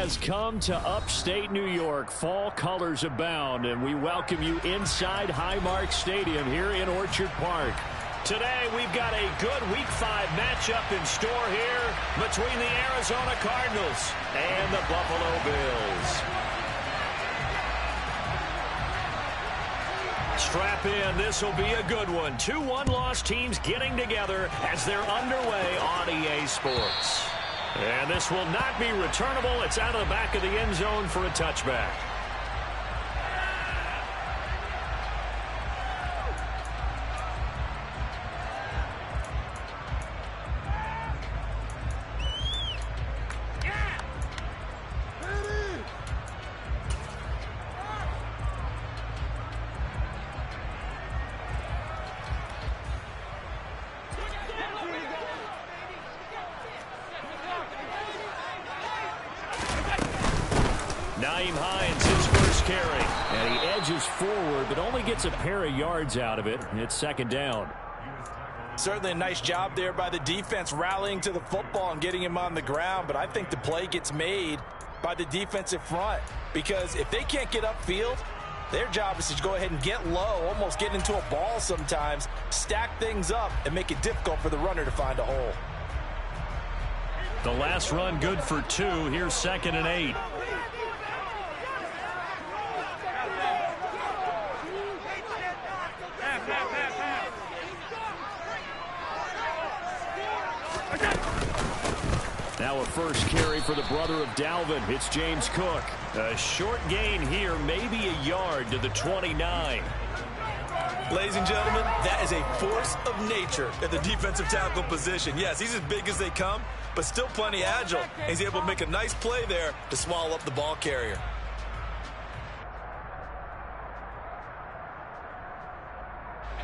has come to upstate New York. Fall colors abound, and we welcome you inside Highmark Stadium here in Orchard Park. Today, we've got a good Week 5 matchup in store here between the Arizona Cardinals and the Buffalo Bills. Strap in, this will be a good one. Two one-loss teams getting together as they're underway on EA Sports. And this will not be returnable. It's out of the back of the end zone for a touchback. His first carry, and he edges forward, but only gets a pair of yards out of it, and it's second down. Certainly a nice job there by the defense rallying to the football and getting him on the ground, but I think the play gets made by the defensive front because if they can't get upfield, their job is to go ahead and get low, almost get into a ball sometimes, stack things up, and make it difficult for the runner to find a hole. The last run good for 2. Here's 2nd and 8. Now a first carry for the brother of Dalvin. It's James Cook. A short gain here, maybe a yard to the 29. Ladies and gentlemen, that is a force of nature at the defensive tackle position. Yes, he's as big as they come, but still plenty agile. He's able to make a nice play there to swallow up the ball carrier.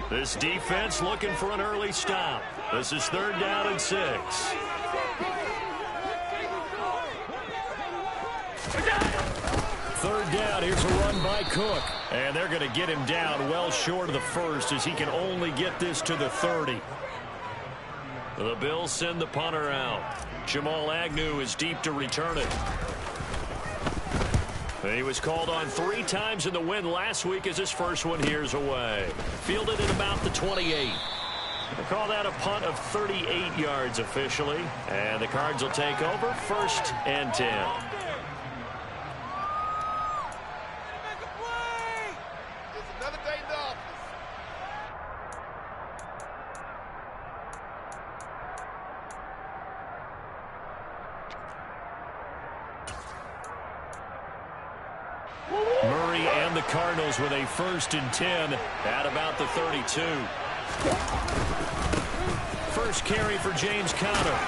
This defense looking for an early stop. This is 3rd down and 6. Third down, here's a run by Cook. And they're going to get him down well short of the first as he can only get this to the 30. The Bills send the punter out. Jamal Agnew is deep to return it. He was called on 3 times in the win last week as his first one here's away. Fielded at about the 28. They call that a punt of 38 yards officially. And the Cards will take over 1st and 10. Murray and the Cardinals with a 1st and 10 at about the 32. First carry for James Conner.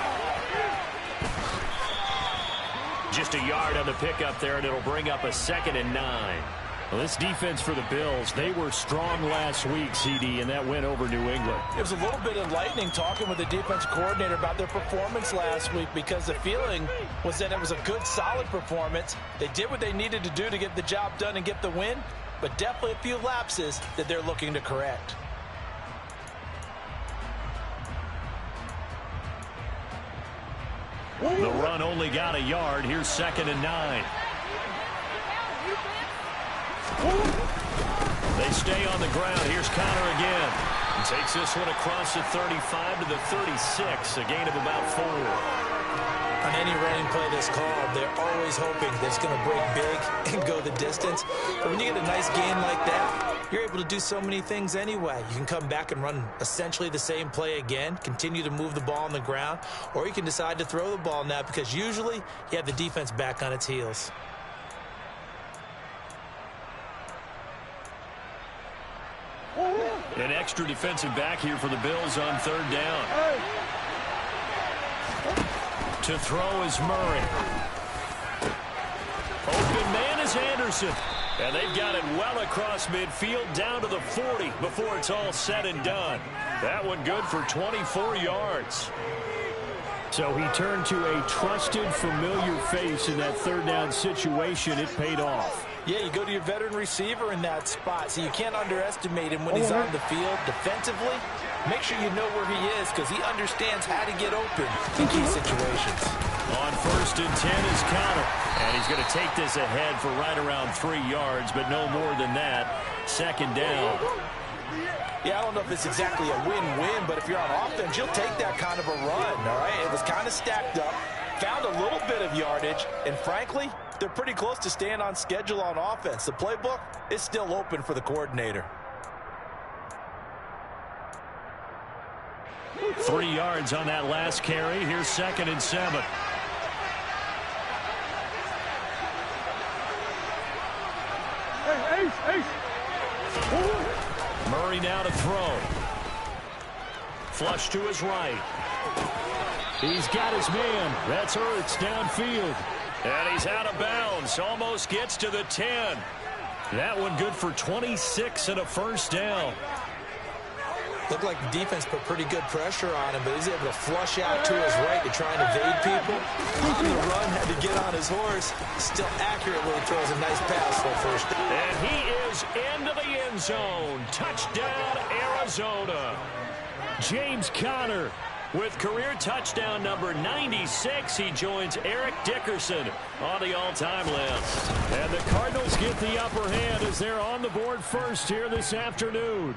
Just a yard on the pickup there, and it'll bring up a 2nd and 9. Well, this defense for the Bills, they were strong last week, CD, and that win over New England. It was a little bit enlightening talking with the defense coordinator about their performance last week because the feeling was that it was a good, solid performance. They did what they needed to do to get the job done and get the win, but definitely a few lapses that they're looking to correct. The run only got a yard. Here's 2nd and 9. They stay on the ground. Here's Conner again. And takes this one across the 35 to the 36, a gain of about 4. On any running play that's called, they're always hoping that it's going to break big and go the distance. But when you get a nice gain like that, you're able to do so many things anyway. You can come back and run essentially the same play again, continue to move the ball on the ground, or you can decide to throw the ball now because usually you have the defense back on its heels. An extra defensive back here for the Bills on 3rd down. To throw is Murray. Open man is Anderson. And they've got it well across midfield down to the 40 before it's all said and done. That one good for 24 yards. So he turned to a trusted, familiar face in that 3rd down situation. It paid off. Yeah, you go to your veteran receiver in that spot, so you can't underestimate him when he's on the field defensively. make sure you know where he is because he understands how to get open in key situations. On 1st and 10 is Connor. And he's going to take this ahead for right around 3 yards, but no more than that. 2nd down. Yeah, I don't know if it's exactly a win-win, but if you're on offense, you'll take that kind of a run, all right? It was kind of stacked up, found a little bit of yardage, and frankly, they're pretty close to staying on schedule on offense. The playbook is still open for the coordinator. 3 yards on that last carry. Here's 2nd and 7. Murray now to throw. Flush to his right. He's got his man. That's Ertz downfield. And he's out of bounds. Almost gets to the 10. That one good for 26 and a 1st down. Looked like the defense put pretty good pressure on him, but he's able to flush out to his right to try and evade people. On the run, had to get on his horse. Still accurately throws a nice pass for a 1st down. And he is into the end zone. Touchdown, Arizona. James Conner with career touchdown number 96. He joins Eric Dickerson on the all-time list. And the Cardinals get the upper hand as they're on the board first here this afternoon.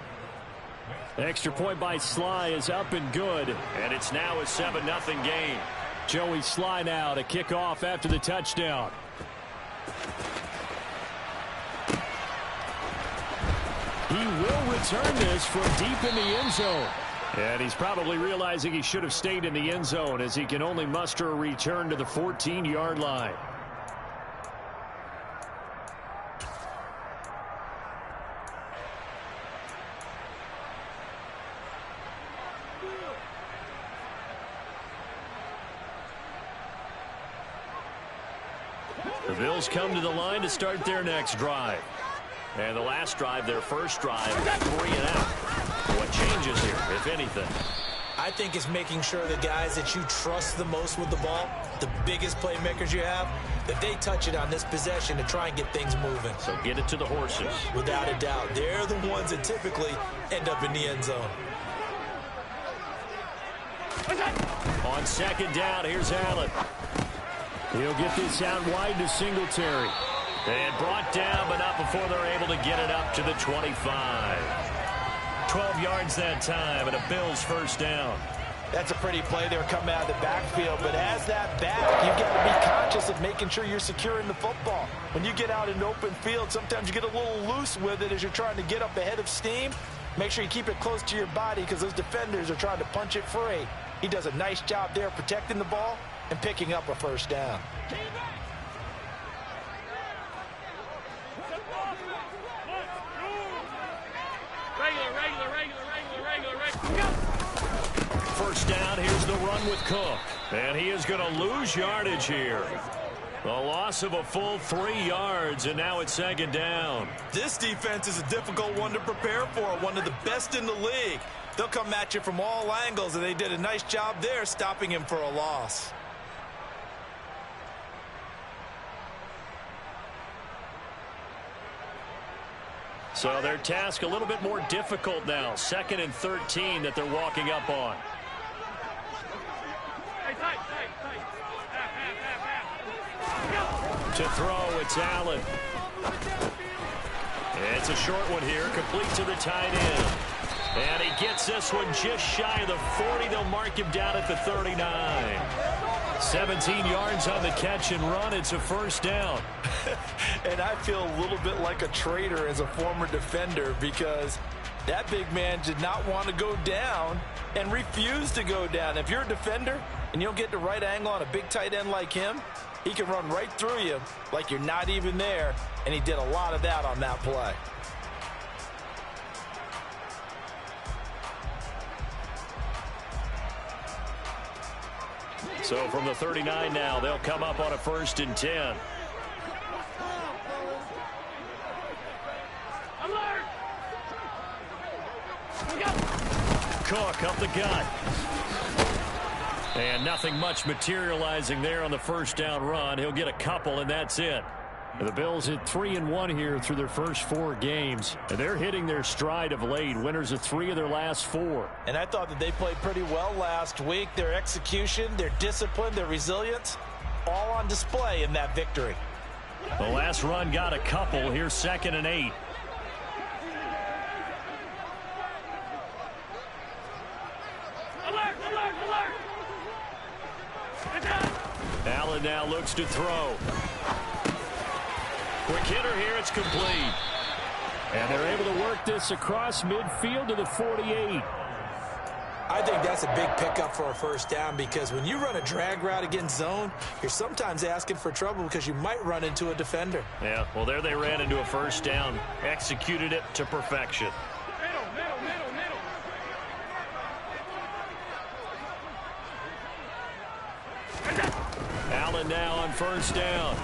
Extra point by Sly is up and good, and it's now a 7-0 game. Joey Sly now to kick off after the touchdown. He will return this from deep in the end zone. And he's probably realizing he should have stayed in the end zone as he can only muster a return to the 14-yard line. The Bills come to the line to start their next drive. And the last drive, their first drive, 3 and out. What changes here, if anything? I think it's making sure the guys that you trust the most with the ball, the biggest playmakers you have, that they touch it on this possession to try and get things moving. So get it to the horses. Without a doubt. They're the ones that typically end up in the end zone. On 2nd down, here's Allen. He'll get this out wide to Singletary. And brought down, but not before they're able to get it up to the 25. 12 yards that time, and a Bills 1st down. That's a pretty play there coming out of the backfield, but as that back, you've got to be conscious of making sure you're securing the football. When you get out in open field, sometimes you get a little loose with it as you're trying to get up ahead of steam. Make sure you keep it close to your body because those defenders are trying to punch it free. He does a nice job there protecting the ball and picking up a 1st down. First down, here's the run with Cook. And he is going to lose yardage here. A loss of a full 3 yards, and now it's 2nd down. This defense is a difficult one to prepare for, one of the best in the league. They'll come at you from all angles, and they did a nice job there stopping him for a loss. So their task a little bit more difficult now. 2nd and 13 that they're walking up on. To throw, it's Allen. It's a short one here, complete to the tight end. And he gets this one just shy of the 40. They'll mark him down at the 39. 17 yards on the catch and run. It's a 1st down. And I feel a little bit like a traitor as a former defender because that big man did not want to go down and refused to go down. If you're a defender and you don't get the right angle on a big tight end like him, he can run right through you like you're not even there, and he did a lot of that on that play. So from the 39 now, they'll come up on a 1st and 10. Cook up the gut. And nothing much materializing there on the 1st down run. He'll get a couple, and that's it. The Bills at 3-1 here through their first 4 games. And they're hitting their stride of late. Winners of 3 of their last 4. And I thought that they played pretty well last week. Their execution, their discipline, their resilience, all on display in that victory. The last run got a couple. Here's 2nd and 8. Allen now looks to throw. Quick hitter here. It's complete. And they're able to work this across midfield to the 48. I think that's a big pickup for a first down because when you run a drag route against zone, you're sometimes asking for trouble because you might run into a defender. Yeah, well, there they ran into a first down. Executed it to perfection. Allen now on first down.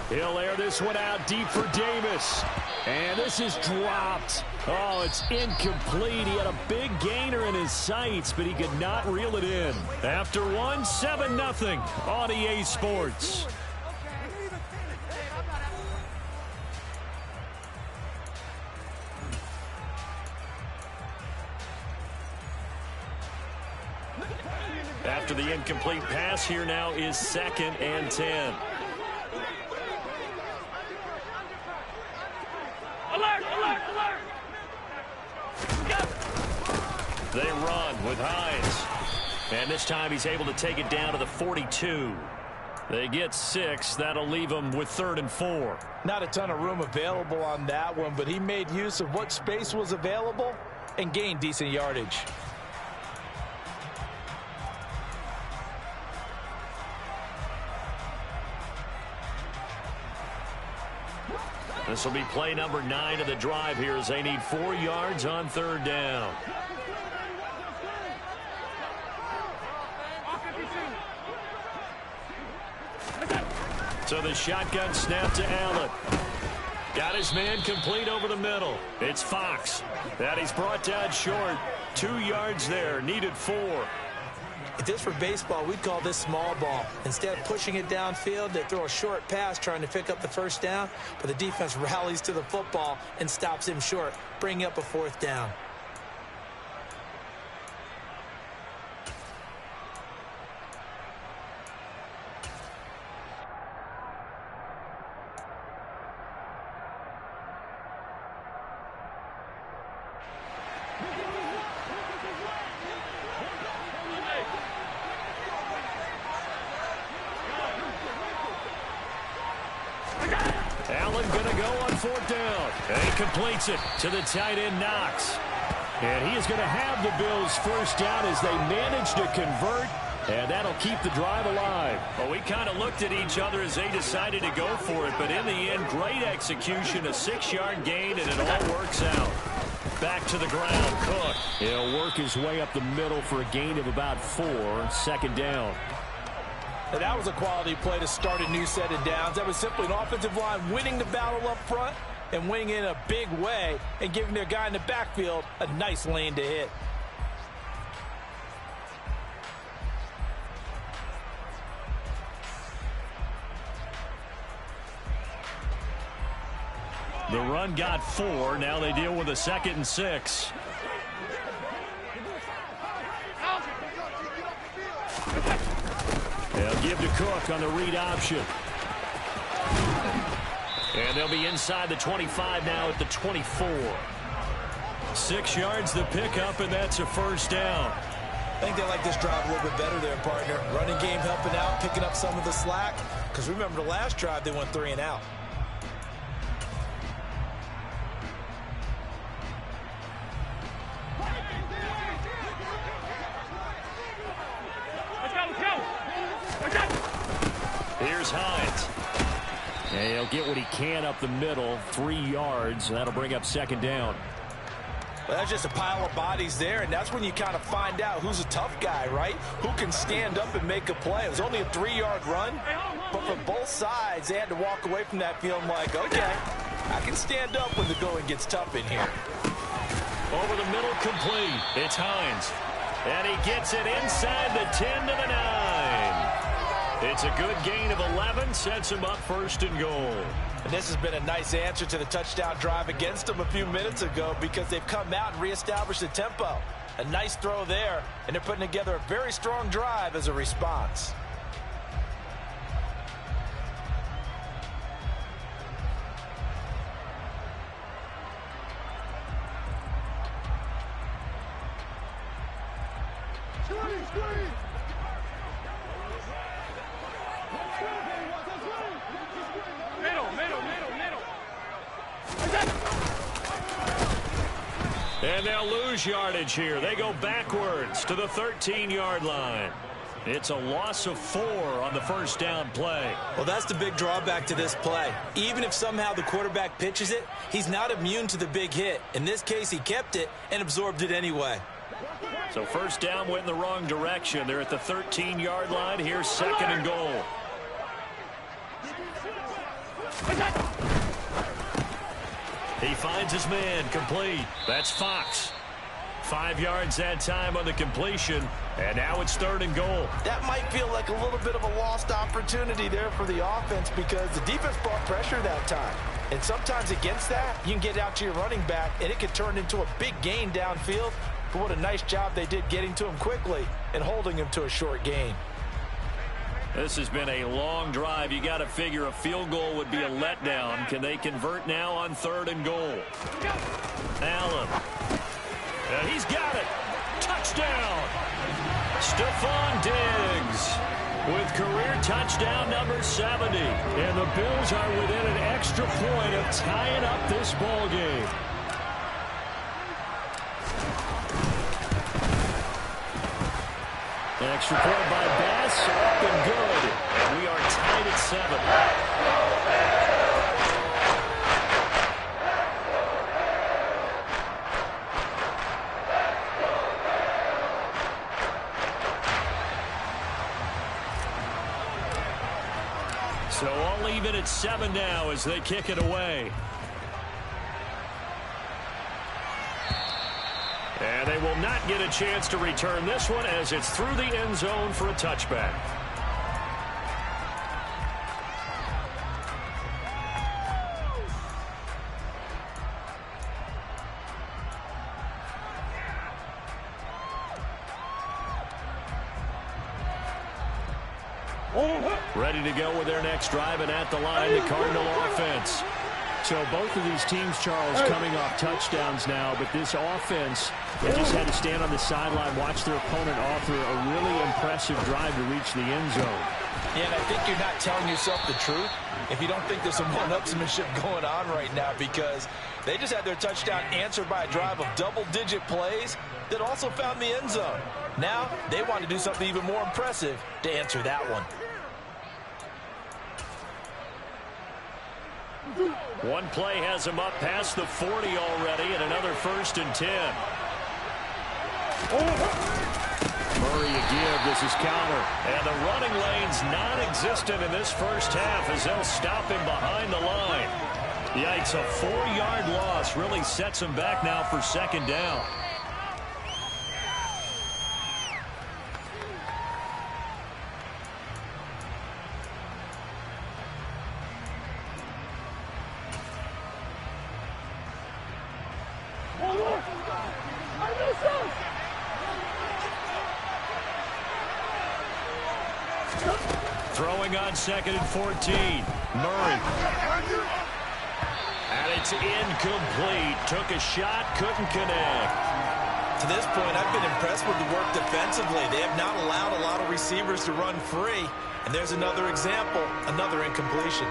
He'll air this one out deep for Davis. And this is dropped. Oh, it's incomplete. He had a big gainer in his sights, but he could not reel it in. After one, 7-0 on EA Sports. After the incomplete pass, here now is 2nd and 10. They run with Hines. And this time he's able to take it down to the 42. They get 6. That'll leave them with 3rd and 4. Not a ton of room available on that one, but he made use of what space was available and gained decent yardage. This will be play number 9 of the drive here as they need 4 yards on 3rd down. So the shotgun snap to Allen. Got his man complete over the middle. It's Fox. That he's brought down short. 2 yards there. Needed 4. If this were baseball, we'd call this small ball. Instead of pushing it downfield, they throw a short pass trying to pick up the first down, but the defense rallies to the football and stops him short, bringing up a 4th down. Allen going to go on 4th down. And he completes it to the tight end, Knox. And he is going to have the Bills' first down as they manage to convert. And that'll keep the drive alive. Well, we kind of looked at each other as they decided to go for it. But in the end, great execution, a 6-yard gain, and it all works out. Back to the ground, Cook. He'll work his way up the middle for a gain of about 4. 2nd down. And that was a quality play to start a new set of downs. That was simply an offensive line winning the battle up front and winning in a big way and giving their guy in the backfield a nice lane to hit. The run got 4. Now they deal with a 2nd and 6. They'll give to Cook on the read option. And they'll be inside the 25 now at the 24. 6 yards the pickup, and that's a first down. I think they like this drive a little bit better there, partner. Running game helping out, picking up some of the slack. Because remember the last drive, they went 3 and out. Here's Hines. And he'll get what he can up the middle, 3 yards. That'll bring up 2nd down. Well, that's just a pile of bodies there, and that's when you kind of find out who's a tough guy, right? Who can stand up and make a play. It was only a 3-yard run, but for both sides, they had to walk away from that feeling like, okay, I can stand up when the going gets tough in here. Over the middle, complete. It's Hines. And he gets it inside the 10 to the 9. It's a good gain of 11, sets him up first and goal. And this has been a nice answer to the touchdown drive against them a few minutes ago because they've come out and reestablished the tempo. A nice throw there, and they're putting together a very strong drive as a response. And they'll lose yardage here. They go backwards to the 13-yard line. It's a loss of 4 on the first down play. Well, that's the big drawback to this play. Even if somehow the quarterback pitches it, he's not immune to the big hit. In this case, he kept it and absorbed it anyway. So first down went in the wrong direction. They're at the 13-yard line. Here's second and goal. He finds his man, complete. That's Fox. 5 yards that time on the completion, and now it's third and goal. That might feel like a little bit of a lost opportunity there for the offense because the defense brought pressure that time. And sometimes against that, you can get out to your running back, and it could turn into a big gain downfield. But what a nice job they did getting to him quickly and holding him to a short gain. This has been a long drive. You got to figure a field goal would be a letdown. Can they convert now on third and goal? Allen. He's got it. Touchdown. Stephon Diggs with career touchdown number 70. And the Bills are within an extra point of tying up this ball game. Extra point by Bass, up and good. And we are tied at 7. So all even at 7 now as they kick it away. And they will not get a chance to return this one as it's through the end zone for a touchback. Ready to go with their next drive, and at the line, the Cardinal offense. So both of these teams, Charles, coming off touchdowns now, but this offense, they just had to stand on the sideline, watch their opponent offer a really impressive drive to reach the end zone. Yeah, and I think you're not telling yourself the truth if you don't think there's some one-upsmanship going on right now because they just had their touchdown answered by a drive of double-digit plays that also found the end zone. Now they want to do something even more impressive to answer that one. One play has him up past the 40 already, and another 1st and 10. Murray a give. This is counter. And the running lane's non-existent in this first half as they'll stop him behind the line. Yikes, a 4-yard loss really sets him back now for second down. Throwing on 2nd and 14. Murray. And it's incomplete. Took a shot, couldn't connect. To this point, I've been impressed with the work defensively. They have not allowed a lot of receivers to run free. And there's another example, another incompletion.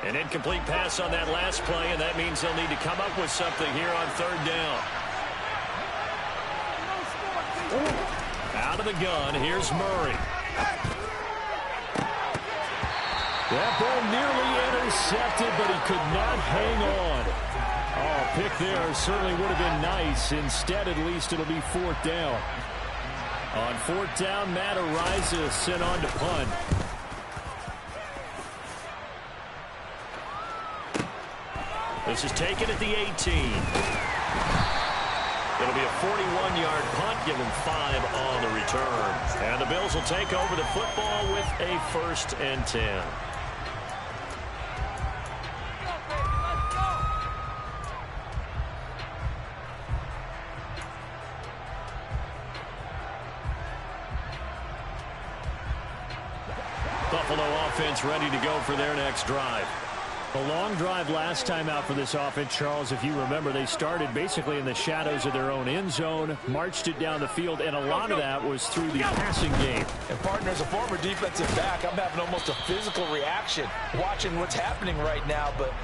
An incomplete pass on that last play, and that means they'll need to come up with something here on third down. Out of the gun, here's Murray. That ball nearly intercepted, but he could not hang on. Oh, pick there certainly would have been nice. Instead, at least it'll be 4th down. On 4th down, Matt Ariza sent on to punt. This is taken at the 18. It'll be a 41-yard punt, give them 5 on the return. And the Bills will take over the football with a 1st and 10. Buffalo offense ready to go for their next drive. A long drive last time out for this offense, Charles. If you remember, they started basically in the shadows of their own end zone, marched it down the field, and a lot of that was through the passing game. And partner, as a former defensive back, I'm having almost a physical reaction watching what's happening right now. But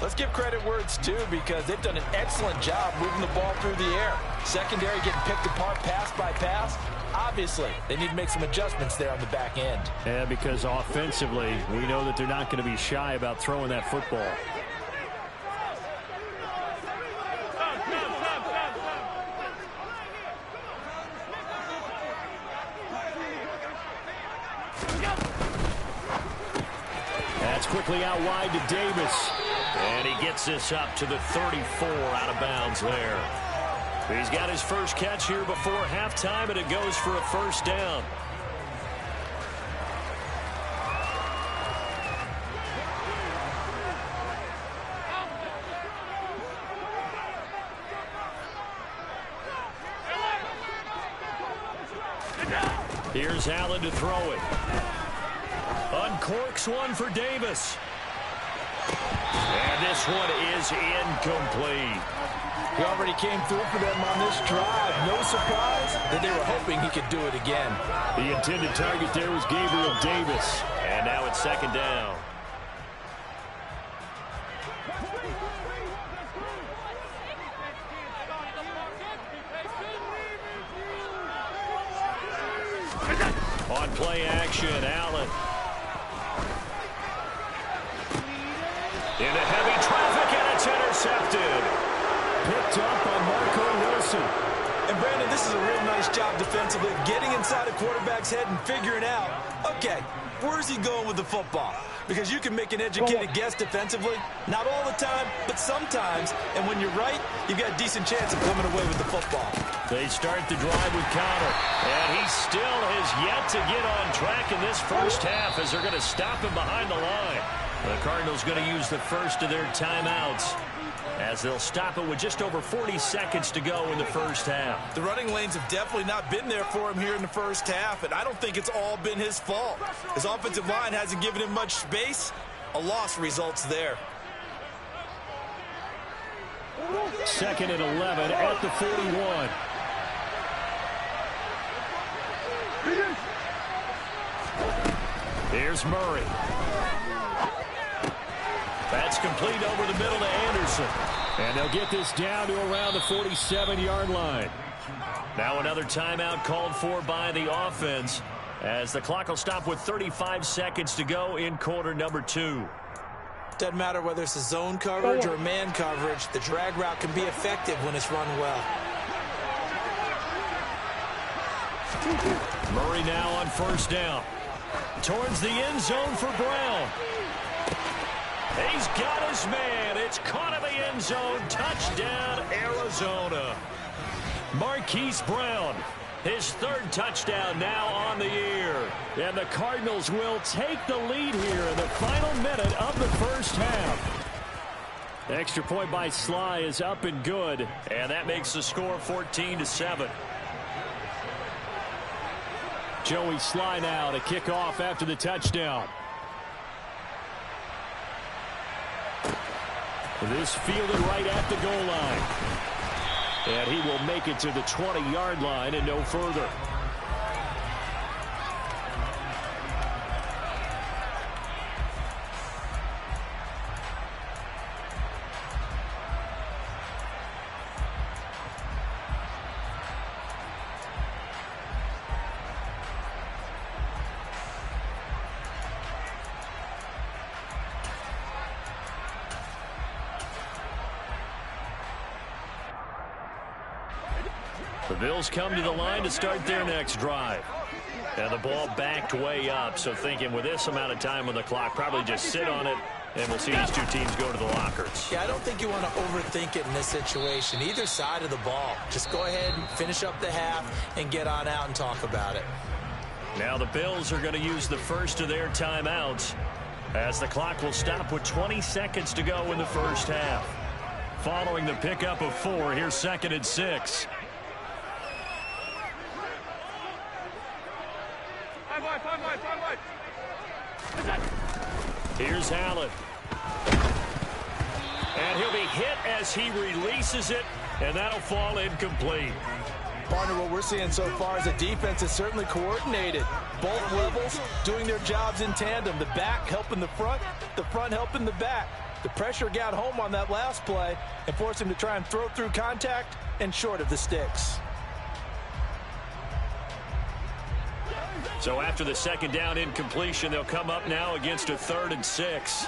let's give credit where it's due, because they've done an excellent job moving the ball through the air. Secondary getting picked apart pass by pass. Obviously, they need to make some adjustments there on the back end. Yeah, because offensively, we know that they're not going to be shy about throwing that football. That's quickly out wide to Davis. And he gets this up to the 34, out of bounds there. He's got his first catch here before halftime, and it goes for a 1st down. Here's Allen to throw it. Uncorks one for Davis. And this one is incomplete. He already came through for them on this drive. No surprise that they were hoping he could do it again. The intended target there was Gabriel Davis. And now it's 2nd down. On play action, Allen. Into heavy traffic, and it's intercepted. Picked up by Marco Wilson. And Brandon, this is a real nice job defensively of getting inside a quarterback's head and figuring out, okay, where's he going with the football? Because you can make an educated guess defensively. Not all the time, but sometimes. And when you're right, you've got a decent chance of coming away with the football. They start the drive with Connor. And he still has yet to get on track in this first half, as they're going to stop him behind the line. The Cardinals going to use the first of their timeouts, as they'll stop it with just over 40 seconds to go in the first half. The running lanes have definitely not been there for him here in the first half, and I don't think it's all been his fault. His offensive line hasn't given him much space. A loss results there. 2nd and 11 at the 41. Here's Murray. That's complete over the middle to Anderson. And they'll get this down to around the 47-yard line. Now another timeout called for by the offense, as the clock will stop with 35 seconds to go in quarter number 2. Doesn't matter whether it's a zone coverage or man coverage, the drag route can be effective when it's run well. Murray now on 1st down. Towards the end zone for Brown. He's got his man. It's caught in the end zone. Touchdown, Arizona. Marquise Brown, his 3rd touchdown now on the year. And the Cardinals will take the lead here in the final minute of the first half. The extra point by Sly is up and good. And that makes the score 14-7. Joey Sly now to kick off after the touchdown. This fielded right at the goal line. And he will make it to the 20-yard line and no further. The Bills come to the line to start their next drive. And the ball backed way up, so thinking with this amount of time on the clock, probably just sit on it And we'll see these two teams go to the lockers. Yeah, I don't think you want to overthink it in this situation. Either side of the ball. Just go ahead and finish up the half and get on out and talk about it. Now the Bills are going to use the first of their timeouts as the clock will stop with 20 seconds to go in the first half. Following the pickup of 4, here's 2nd and 6. Here's Allen. And he'll be hit as he releases it, and that'll fall incomplete. Partner, what we're seeing so far is the defense is certainly coordinated. Both levels doing their jobs in tandem. The back helping the front helping the back. The pressure got home on that last play and forced him to try and throw through contact and short of the sticks. So after the 2nd down incompletion, they'll come up now against a 3rd and 6.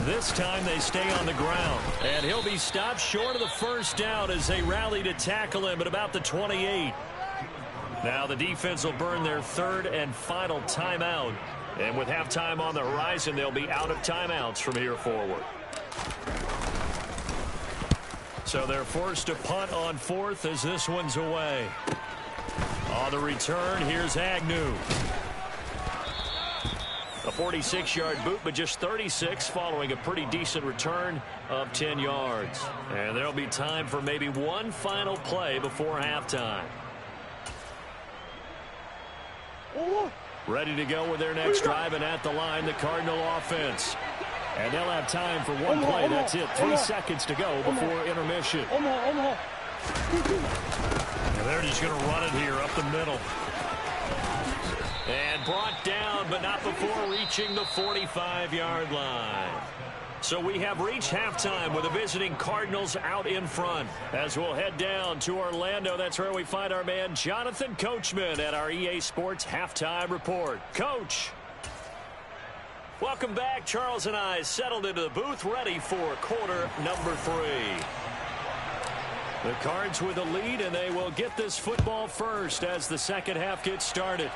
This time they stay on the ground, and he'll be stopped short of the 1st down as they rally to tackle him at about the 28. Now the defense will burn their 3rd and final timeout, and with halftime on the horizon, they'll be out of timeouts from here forward. So they're forced to punt on 4th as this one's away. On the return, here's Agnew. A 46-yard boot, but just 36 following a pretty decent return of 10 yards. And there'll be time for maybe one final play before halftime. Ready to go with their next drive, and at the line, the Cardinal offense. And they'll have time for one play. That's it. 3 seconds to go before intermission. And they're just going to run it here up the middle. And brought down, but not before reaching the 45-yard line. So we have reached halftime with the visiting Cardinals out in front. As we'll head down to Orlando, that's where we find our man Jonathan Coachman at our EA Sports Halftime Report. Coach. Welcome back. Charles and I settled into the booth, ready for quarter number 3. The Cards with a lead, and they will get this football first as the second half gets started.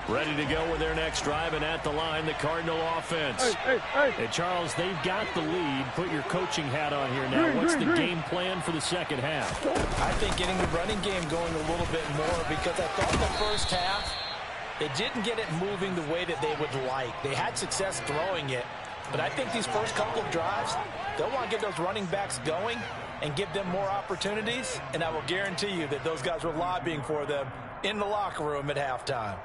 Ready to go with their next drive, and at the line, the Cardinal offense. And Charles, they've got the lead. Put your coaching hat on here now. What's the game plan for the second half? I think getting the running game going a little bit more, because I thought the first half, they didn't get it moving the way that they would like. They had success throwing it, but I think these first couple of drives, they'll want to get those running backs going and give them more opportunities, and I will guarantee you that those guys were lobbying for them in the locker room at halftime.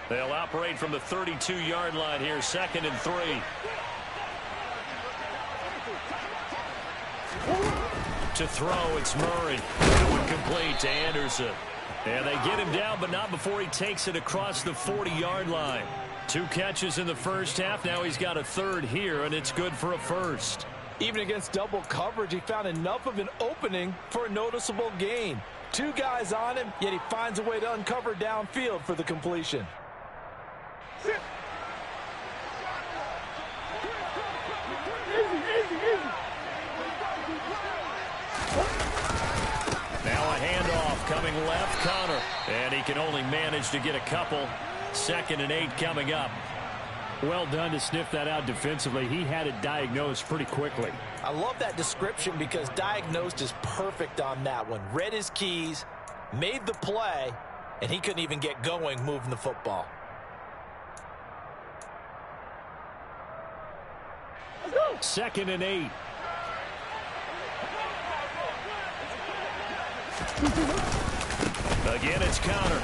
They'll operate from the 32-yard line here, 2nd and 3. To throw, it's Murray. That one complete to Anderson. And they get him down, but not before he takes it across the 40-yard line. 2 catches in the first half. Now he's got a 3rd here, and it's good for a 1st. Even against double coverage, he found enough of an opening for a noticeable gain. 2 guys on him, yet he finds a way to uncover downfield for the completion. Now a handoff coming left, Connor. And he can only manage to get a couple. 2nd and 8 coming up. Well done to sniff that out defensively. He had it diagnosed pretty quickly. I love that description because diagnosed is perfect on that one. Read his keys, made the play, and he couldn't even get going moving the football. Second and 8. Again, it's Connor.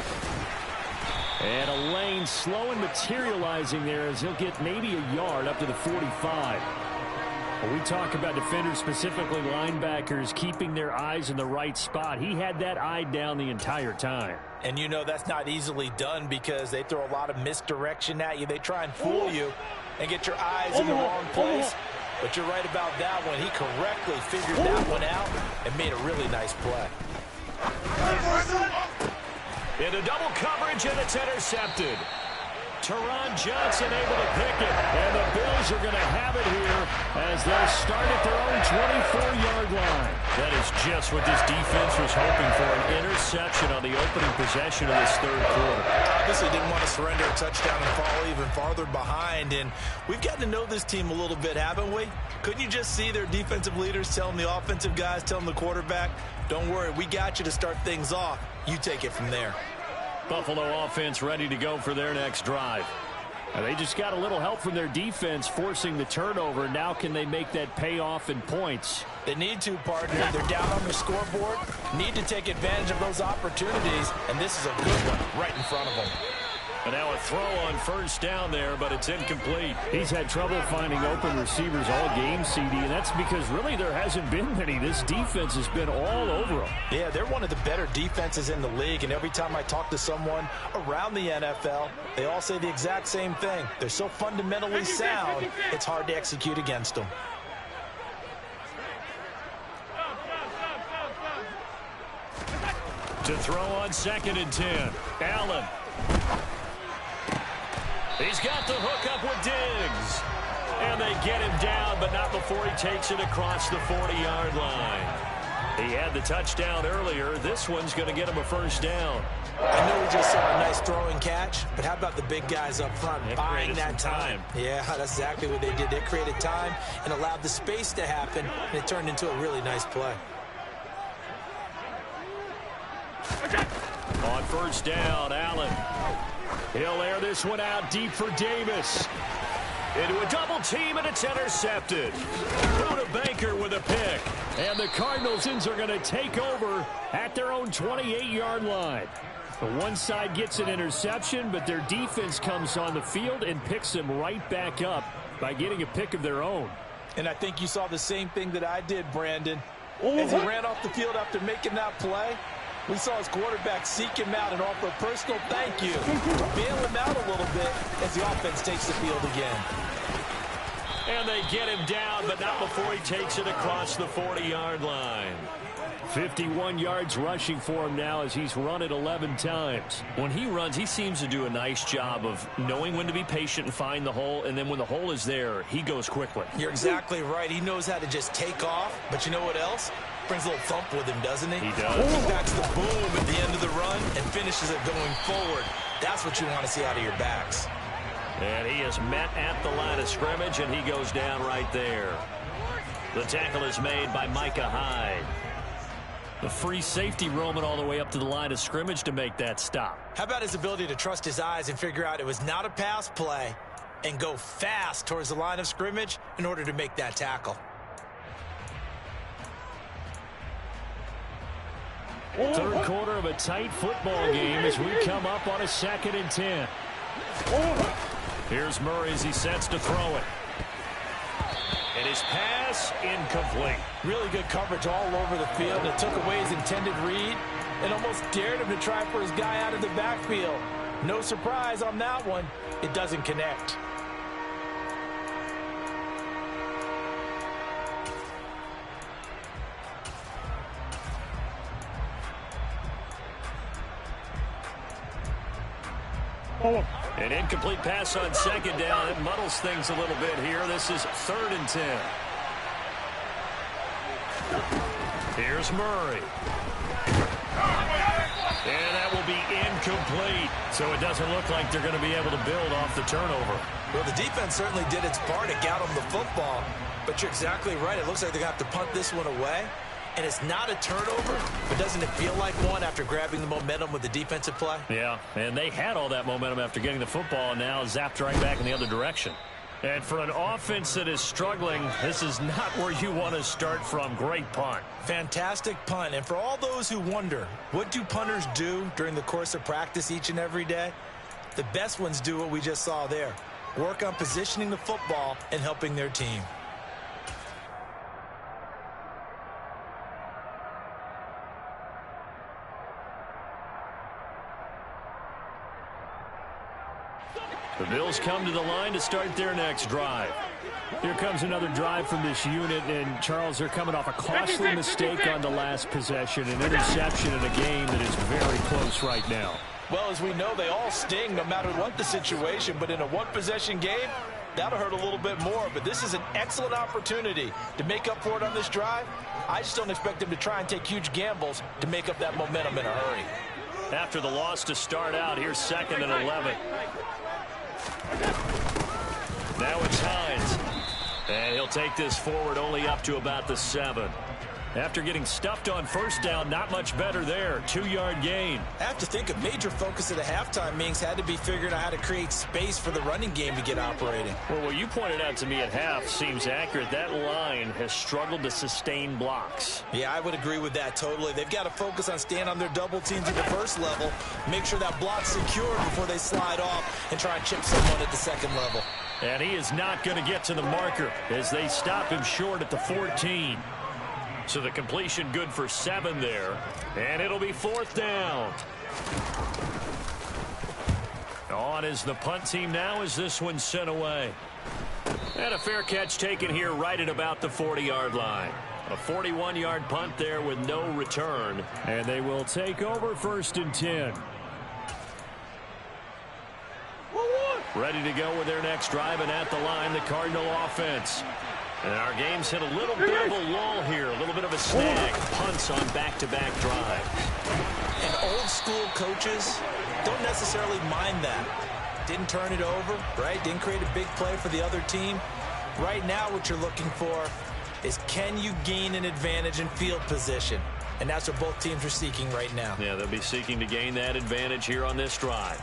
And a lane slow and materializing there as he'll get maybe a yard up to the 45. When we talk about defenders, specifically linebackers, keeping their eyes in the right spot, he had that eye down the entire time. And you know that's not easily done because they throw a lot of misdirection at you. They try and fool you and get your eyes in the wrong place. But you're right about that one. He correctly figured that one out and made a really nice play. Into double coverage, and it's intercepted. Teron Johnson able to pick it, and the Bills are going to have it here as they'll start at their own 24-yard line. That is just what this defense was hoping for, an interception on the opening possession of this third quarter. Obviously didn't want to surrender a touchdown and fall even farther behind, and we've gotten to know this team a little bit, haven't we? Couldn't you just see their defensive leaders telling the offensive guys, telling the quarterback, don't worry, we got you to start things off. You take it from there. Buffalo offense ready to go for their next drive. They just got a little help from their defense forcing the turnover. Now can they make that pay off in points? They need to, partner. They're down on their scoreboard. Need to take advantage of those opportunities, and this is a good one right in front of them. And now a throw on first down there, but it's incomplete. He's had trouble finding open receivers all game, CD, and that's because really there hasn't been many. This defense has been all over them. Yeah, they're one of the better defenses in the league, and every time I talk to someone around the NFL, they all say the exact same thing. They're so fundamentally sound, it's hard to execute against them. To throw on 2nd and 10. Allen. He's got the hook up with Diggs. And they get him down, but not before he takes it across the 40-yard line. He had the touchdown earlier. This one's going to get him a first down. I know we just saw a nice throwing catch, but how about the big guys up front buying that time? Yeah, that's exactly what they did. They created time and allowed the space to happen, and it turned into a really nice play. On first down, Allen. He'll air this one out deep for Davis. Into a double team, and it's intercepted. Buda Baker with a pick. And the Cardinals are going to take over at their own 28-yard line. The one side gets an interception, but their defense comes on the field and picks them right back up by getting a pick of their own. And I think you saw the same thing that I did, Brandon. As he ran off the field after making that play, we saw his quarterback seek him out and offer a personal thank you. Bail him out a little bit as the offense takes the field again. And they get him down, but not before he takes it across the 40-yard line. 51 yards rushing for him now as he's run it 11 times. When he runs, he seems to do a nice job of knowing when to be patient and find the hole, and then when the hole is there, he goes quickly. You're exactly right. He knows how to just take off, but you know what else? Brings a little thump with him, doesn't he? He does. He backs the boom at the end of the run and finishes it going forward. That's what you want to see out of your backs. And he is met at the line of scrimmage, and he goes down right there. The tackle is made by Micah Hyde. The free safety roaming all the way up to the line of scrimmage to make that stop. How about his ability to trust his eyes and figure out it was not a pass play and go fast towards the line of scrimmage in order to make that tackle? Third quarter of a tight football game as we come up on a 2nd and 10. Here's Murray as he sets to throw it. And his pass incomplete. Really good coverage all over the field. It took away his intended read and almost dared him to try for his guy out of the backfield. No surprise on that one. It doesn't connect. An incomplete pass on 2nd down. It muddles things a little bit here. This is 3rd and 10. Here's Murray. And that will be incomplete. So it doesn't look like they're going to be able to build off the turnover. Well, the defense certainly did its part to get them the football. But you're exactly right. It looks like they're going to have to punt this one away. And it's not a turnover, but doesn't it feel like one after grabbing the momentum with the defensive play? Yeah, and they had all that momentum after getting the football, and now zapped right back in the other direction. And for an offense that is struggling, this is not where you want to start from. Great punt. Fantastic punt. And for all those who wonder, what do punters do during the course of practice each and every day? The best ones do what we just saw there. Work on positioning the football and helping their team. The Bills come to the line to start their next drive. Here comes another drive from this unit, and Charles, they're coming off a costly mistake on the last possession, an interception in a game that is very close right now. Well, as we know, they all sting no matter what the situation, but in a one-possession game, that'll hurt a little bit more. But this is an excellent opportunity to make up for it on this drive. I just don't expect them to try and take huge gambles to make up that momentum in a hurry. After the loss to start out, here's 2nd and 11. Now it's Hines. And he'll take this forward only up to about the 7. After getting stuffed on first down, not much better there. 2-yard gain. I have to think a major focus of the halftime meetings had to be figuring out how to create space for the running game to get operating. Well, what you pointed out to me at half seems accurate. That line has struggled to sustain blocks. Yeah, I would agree with that totally. They've got to focus on staying on their double teams at the first level, make sure that block's secure before they slide off and try and chip someone at the second level. And he is not going to get to the marker as they stop him short at the 14. So the completion good for 7 there. And it'll be 4th down. On is the punt team now as this one's sent away. And a fair catch taken here right at about the 40-yard line. A 41-yard punt there with no return. And they will take over 1st and 10. Ready to go with their next drive, and at the line, the Cardinal offense. And our game's hit a little bit of a lull here, a little bit of a snag. Punts on back-to-back drives. And old-school coaches don't necessarily mind that. Didn't turn it over, right? Didn't create a big play for the other team. Right now, what you're looking for is can you gain an advantage in field position? And that's what both teams are seeking right now. Yeah, they'll be seeking to gain that advantage here on this drive.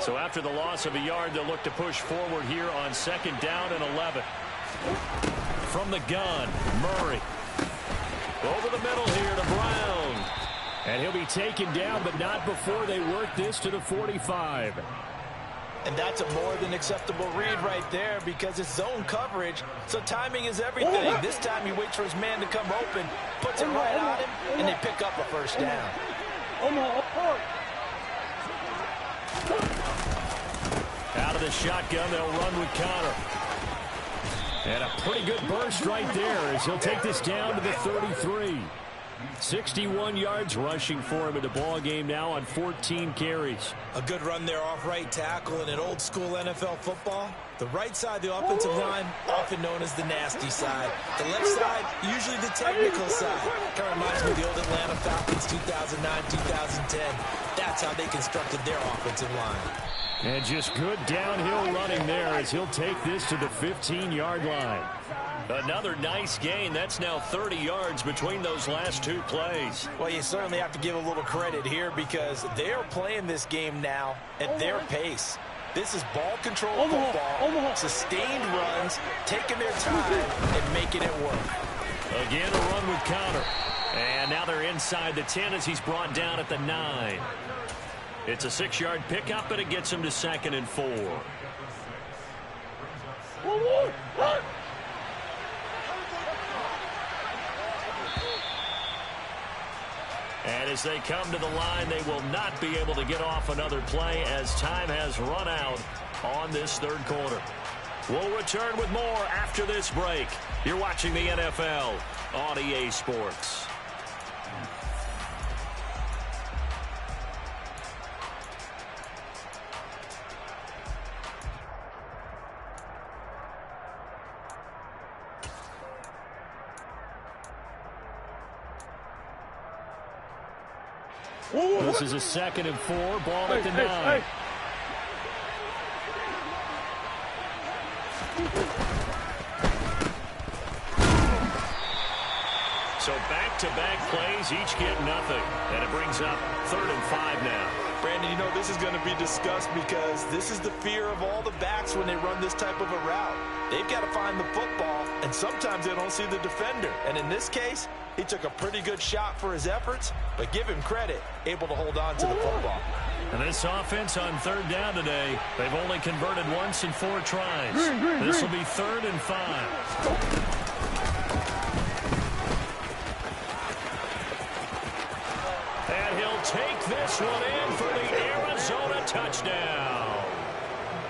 So after the loss of a yard, they'll look to push forward here on 2nd down and 11. From the gun, Murray. Over the middle here to Brown. And he'll be taken down, but not before they work this to the 45. And that's a more than acceptable read right there because it's zone coverage, so timing is everything. This time he waits for his man to come open, puts it right on him, and they pick up a 1st down. Out of the shotgun, they'll run with Connor. And a pretty good burst right there as he'll take this down to the 33. 61 yards rushing for him in the ball game now on 14 carries. A good run there off right tackle. In an old school NFL football, the right side of the offensive line, often known as the nasty side. The left side, usually the technical side. Kind of reminds me of the old Atlanta Falcons 2009, 2010. That's how they constructed their offensive line. And just good downhill running there as he'll take this to the 15-yard line. Another nice gain. That's now 30 yards between those last 2 plays. Well, you certainly have to give a little credit here because they're playing this game now at their pace. This is ball control football, sustained runs, taking their time and making it work. Again, a run with Connor. And now they're inside the 10 as he's brought down at the 9. It's a 6-yard pickup, but it gets him to 2nd and 4. And as they come to the line, they will not be able to get off another play as time has run out on this 3rd quarter. We'll return with more after this break. You're watching the NFL on EA Sports. This is a 2nd and 4, ball at the 9. So back-to-back plays, each get nothing. And it brings up 3rd and 5 now. Brandon, you know this is going to be discussed because this is the fear of all the backs when they run this type of a route. They've got to find the football, and sometimes they don't see the defender. And in this case, he took a pretty good shot for his efforts, but give him credit, able to hold on to the football. And this offense on 3rd down today, they've only converted once in 4 tries. This will be 3rd and 5. take this one in for the Arizona touchdown.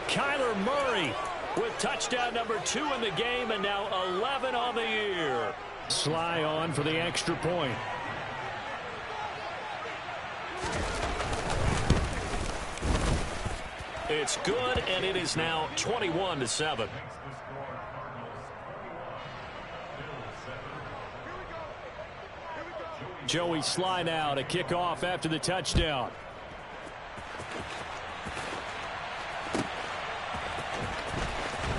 Kyler Murray with touchdown number 2 in the game, and now 11 on the year. Sly on for the extra point. It's good, and it is now 21-7. Joey Sly now to kick off after the touchdown.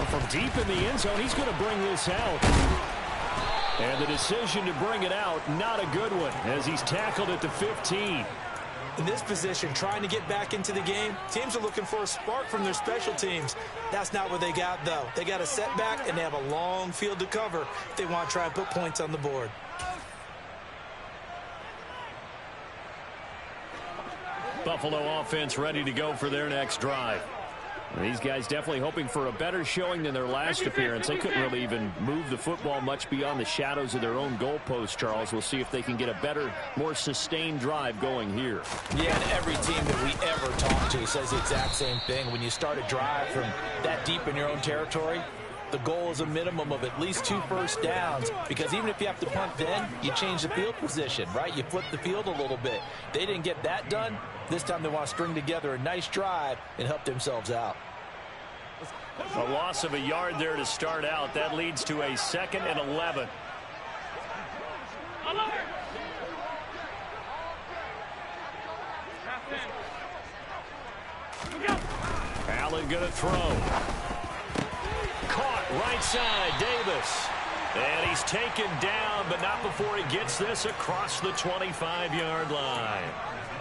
From deep in the end zone, he's going to bring this out. And the decision to bring it out, not a good one, as he's tackled at the 15. In this position, trying to get back into the game, teams are looking for a spark from their special teams. That's not what they got, though. They got a setback, and they have a long field to cover if they want to try and put points on the board. Buffalo offense ready to go for their next drive. These guys definitely hoping for a better showing than their last appearance. They couldn't really even move the football much beyond the shadows of their own goalpost, Charles. We'll see if they can get a better, more sustained drive going here. Yeah, and every team that we ever talk to says the exact same thing. When you start a drive from that deep in your own territory, the goal is a minimum of at least 2 first downs, because even if you have to punt then, you change the field position, right? You flip the field a little bit. They didn't get that done. This time they want to string together a nice drive and help themselves out. A loss of a yard there to start out. That leads to a 2nd and 11. Allen going to throw. Caught right side, Davis. And he's taken down, but not before he gets this across the 25-yard line.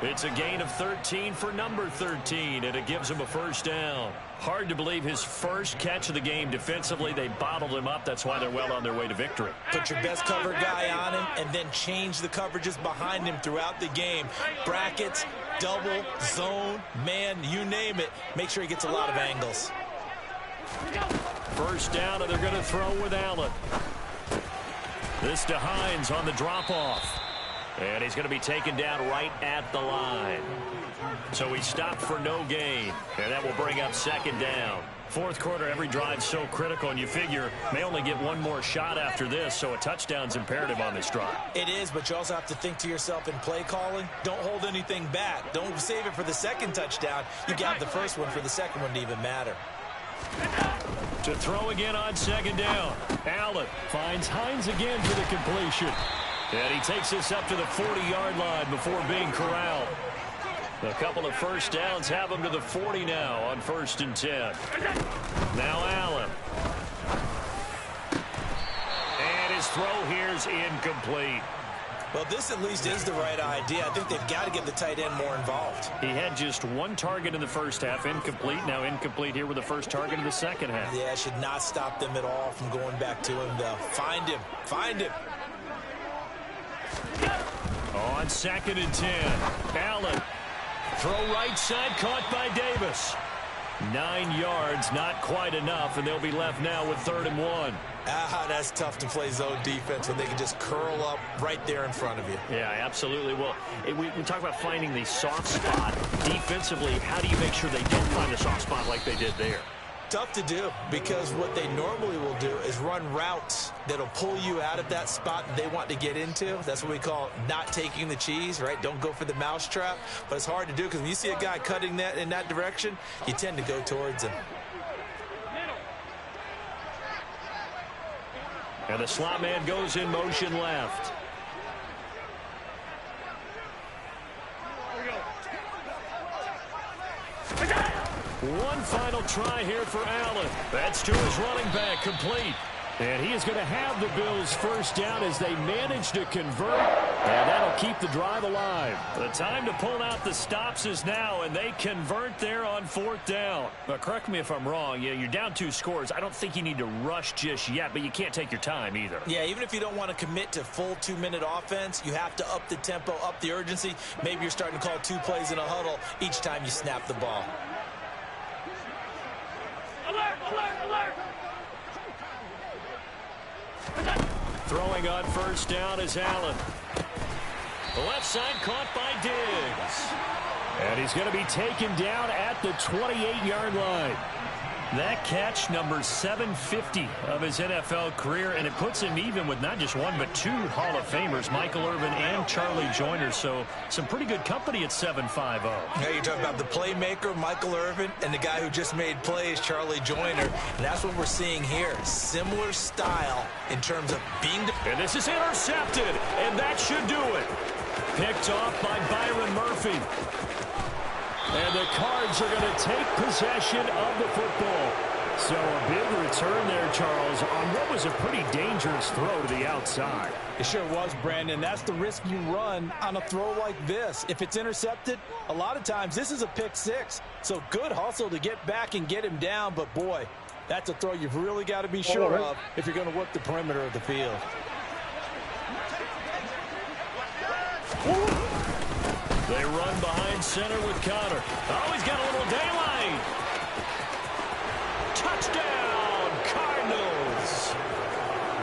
It's a gain of 13 for number 13, and it gives him a first down. Hard to believe his first catch of the game defensively. They bottled him up. That's why they're well on their way to victory. Put your best cover guy on him and then change the coverages behind him throughout the game. Brackets, double, zone, man, you name it. Make sure he gets a lot of angles. First down, and they're going to throw with Allen. This to Hines on the drop-off. And he's going to be taken down right at the line. So he stopped for no gain. And that will bring up 2nd down. Fourth quarter, every drive's so critical, and you figure may only get one more shot after this, so a touchdown's imperative on this drive. It is, but you also have to think to yourself in play calling, don't hold anything back. Don't save it for the second touchdown. You got the first one for the second one to even matter. To throw again on 2nd down. Allen finds Hines again for the completion. And he takes this up to the 40-yard line before being corralled. A couple of first downs have him to the 40 now on 1st and 10. Now Allen. And his throw here's incomplete. Well, this at least is the right idea. I think they've got to get the tight end more involved. He had just 1 target in the first half, incomplete. Now incomplete here with the first target in the second half. Yeah, it should not stop them at all from going back to him, though. Find him. Find him. On 2nd and 10. Allen. Throw right side, caught by Davis. 9 yards, not quite enough, and they'll be left now with 3rd and 1. That's tough to play zone defense when they can just curl up right there in front of you. Yeah, absolutely. Well, we talk about finding the soft spot. Defensively, how do you make sure they don't find a soft spot like they did there? Tough to do, because what they normally will do is run routes that'll pull you out of that spot that they want to get into. That's what we call not taking the cheese, right? Don't go for the mousetrap. But it's hard to do because when you see a guy cutting that in that direction, you tend to go towards him. And the slot man goes in motion left. One final try here for Allen. That's to his running back, complete. And he is going to have the Bills first down as they manage to convert. And that'll keep the drive alive. The time to pull out the stops is now, and they convert there on 4th down. But correct me if I'm wrong. You're down 2 scores. I don't think you need to rush just yet, but you can't take your time either. Yeah, even if you don't want to commit to full 2-minute offense, you have to up the tempo, up the urgency. Maybe you're starting to call 2 plays in a huddle each time you snap the ball. Alert, alert, alert. Throwing on 1st down is Allen. The left side caught by Diggs. And he's going to be taken down at the 28-yard line. That catch, number 750 of his NFL career, and it puts him even with not just one but two Hall of Famers, Michael Irvin and Charlie Joyner. So some pretty good company at 7.50. Yeah, you're talking about the playmaker, Michael Irvin, and the guy who just made plays, Charlie Joyner. And that's what we're seeing here. Similar style in terms of being... And this is intercepted, and that should do it. Picked off by Byron Murphy. And the Cards are going to take possession of the football. So a big return there, Charles, on what was a pretty dangerous throw to the outside. It sure was, Brandon. That's the risk you run on a throw like this. If it's intercepted, a lot of times this is a pick six. So good hustle to get back and get him down. But, boy, that's a throw you've really got to be sure of if you're going to work the perimeter of the field. They run behind center with Connor. Oh, he's got a little daylight. Touchdown, Cardinals.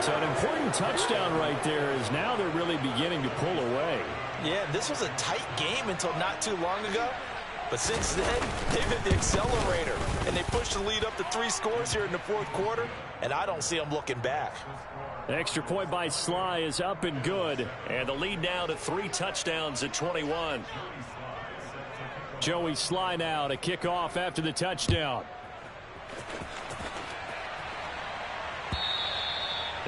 So an important touchdown right there is now they're really beginning to pull away. Yeah, this was a tight game until not too long ago. But since then, they've hit the accelerator. And they pushed the lead up to 3 scores here in the fourth quarter. And I don't see them looking back. The extra point by Sly is up and good. And the lead now to 3 touchdowns at 21. Joey Sly now to kick off after the touchdown.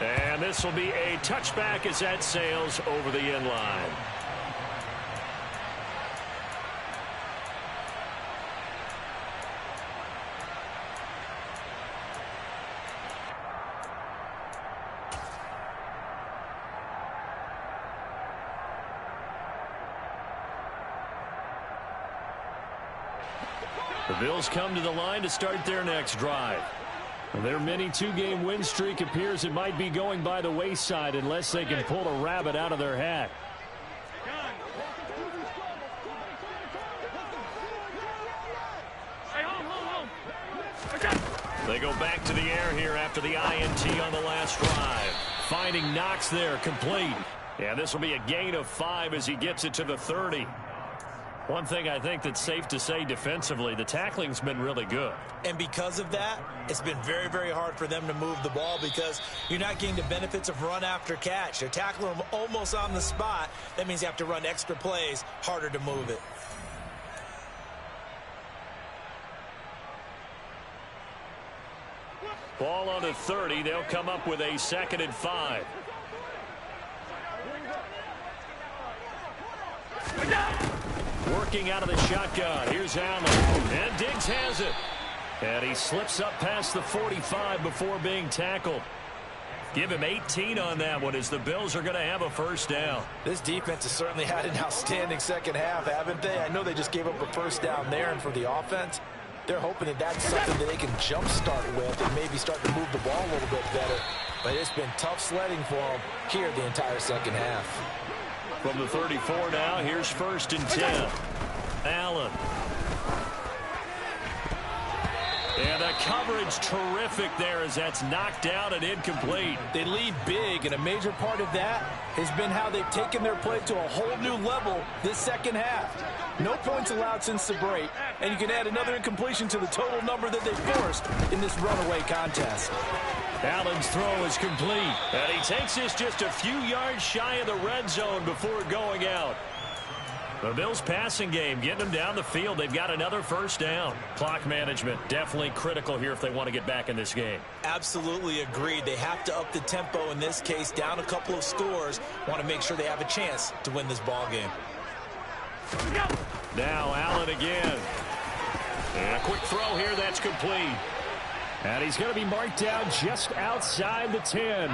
And this will be a touchback as that sails over the end line. The Bills come to the line to start their next drive. Their mini 2-game win streak appears it might be going by the wayside unless they can pull a rabbit out of their hat. They go back to the air here after the INT on the last drive. Finding Knox there, complete. Yeah, this will be a gain of 5 as he gets it to the 30. One thing I think that's safe to say defensively, the tackling's been really good. And because of that, it's been very, very hard for them to move the ball because you're not getting the benefits of run after catch. They're tackling them almost on the spot. That means you have to run extra plays, harder to move it. Ball on the 30. They'll come up with a 2nd and 5. Working out of the shotgun. Here's Allen. And Diggs has it. And he slips up past the 45 before being tackled. Give him 18 on that one as the Bills are going to have a first down. This defense has certainly had an outstanding second half, haven't they? I know they just gave up a first down there, and for the offense, they're hoping that that's something that they can jumpstart with and maybe start to move the ball a little bit better. But it's been tough sledding for them here the entire second half. From the 34 now, here's 1st and 10. Allen. And the coverage terrific there as that's knocked out and incomplete. They lead big, and a major part of that has been how they've taken their play to a whole new level this second half. No points allowed since the break, and you can add another incompletion to the total number that they forced in this runaway contest. Allen's throw is complete. And he takes this just a few yards shy of the red zone before going out. The Bills passing game getting them down the field. They've got another first down. Clock management definitely critical here if they want to get back in this game. Absolutely agreed. They have to up the tempo in this case, down a couple of scores. Want to make sure they have a chance to win this ball game. Now Allen again. And a quick throw here that's complete. And he's going to be marked down just outside the 10.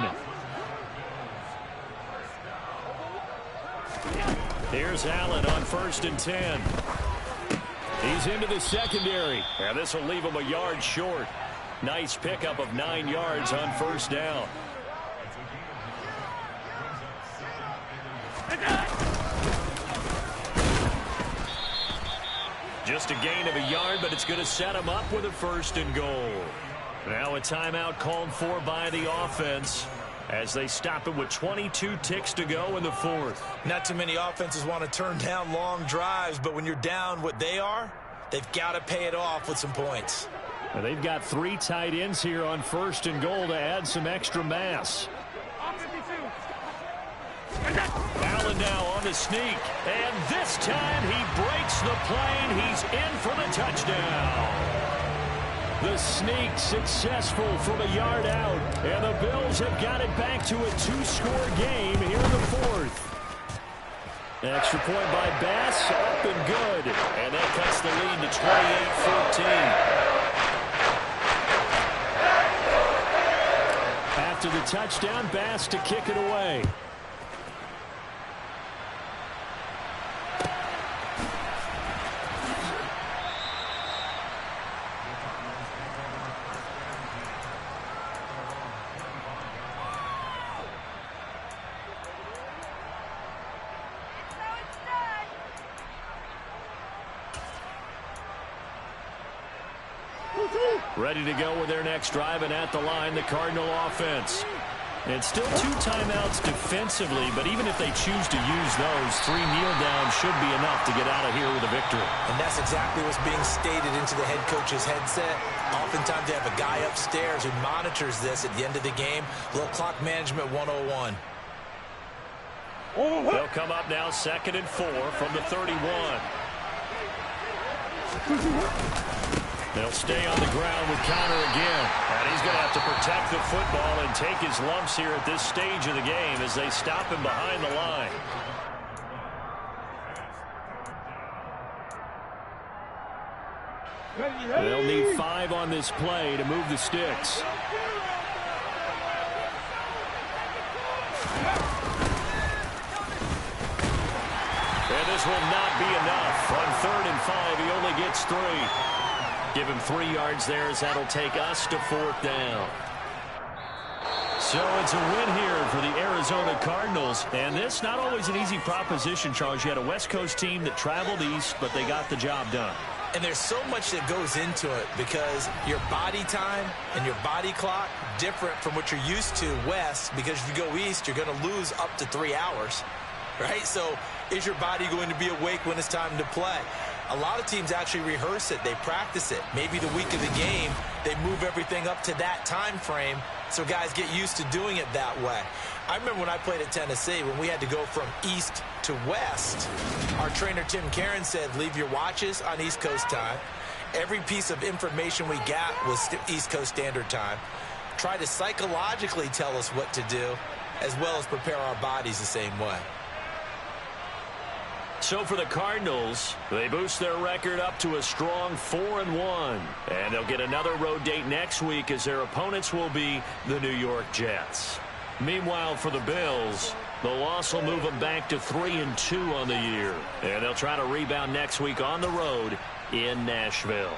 Here's Allen on 1st and 10. He's into the secondary. And this will leave him a yard short. Nice pickup of 9 yards on 1st down. Just a gain of a yard, but it's going to set him up with a 1st and goal. Now a timeout called for by the offense. as they stop it with 22 ticks to go in the fourth. Not too many offenses want to turn down long drives, but when you're down what they are, they've got to pay it off with some points. And they've got 3 tight ends here on 1st and goal to add some extra mass. Allen now on the sneak, and this time he breaks the plane. He's in for the touchdown. The sneak successful from a yard out, and the Bills have got it back to a 2-score game here in the fourth. Extra point by Bass, up and good, and that cuts the lead to 28-14. After the touchdown, Bass to kick it away. Ready to go with their next drive, and at the line, the Cardinal offense. And still 2 timeouts defensively, but even if they choose to use those, 3 kneel downs should be enough to get out of here with a victory. And that's exactly what's being stated into the head coach's headset. Oftentimes they have a guy upstairs who monitors this at the end of the game. Little clock management 101. They'll come up now 2nd and 4 from the 31. They'll stay on the ground with Connor again. And he's going to have to protect the football and take his lumps here at this stage of the game as they stop him behind the line. They'll need 5 on this play to move the sticks. And this will not be enough. On 3rd and 5, he only gets 3. Give him 3 yards there as that'll take us to 4th down. So it's a win here for the Arizona Cardinals. And this not always an easy proposition, Charles. You had a West Coast team that traveled east, but they got the job done. And there's so much that goes into it because your body time and your body clock different from what you're used to west, because if you go east, you're going to lose up to 3 hours, right? So is your body going to be awake when it's time to play? A lot of teams actually rehearse it. They practice it. Maybe the week of the game, they move everything up to that time frame so guys get used to doing it that way. I remember when I played at Tennessee, when we had to go from east to west, our trainer Tim Karen said, leave your watches on East Coast time. Every piece of information we got was East Coast Standard Time. Try to psychologically tell us what to do, as well as prepare our bodies the same way. So for the Cardinals, they boost their record up to a strong 4-1. And they'll get another road date next week as their opponents will be the New York Jets. Meanwhile, for the Bills, the loss will move them back to 3-2 on the year. And they'll try to rebound next week on the road in Nashville.